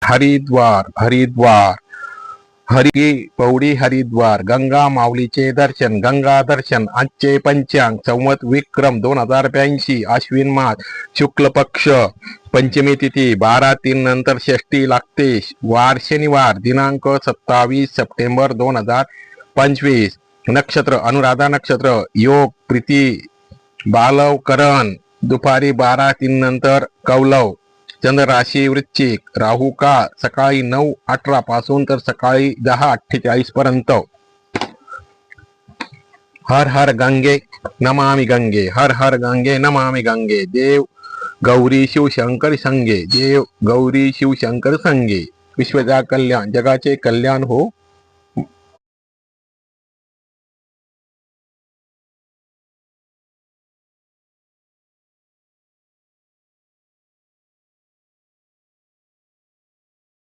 हरिद्वार हरिद्वार हरी पौडी हरिद्वार गंगा माऊलीचे दर्शन गंगा दर्शन आजचे पंचांग संवत विक्रम 2082 आश्विन मास शुक्ल पक्ष पंचमी तिथी 12-3 नंतर षष्ठी लागते वार शनिवार दिनांक 27 सप्टेंबर 2025 नक्षत्र अनुराधा नक्षत्र योग प्रीती बालव करण दुपारी 12-3 नंतर कौलव चंद्र राशी वृश्चिक राहू काळ सकाळी 9:18 पासून तर सकाळी 10:48 पर्यंत। हर हर गंगे नमामि गंगे हर हर गंगे नमामि गंगे देव गौरी शिवशंकर संगे देव गौरी शिवशंकर संगे विश्वजा कल्याण जगाचे कल्याण हो।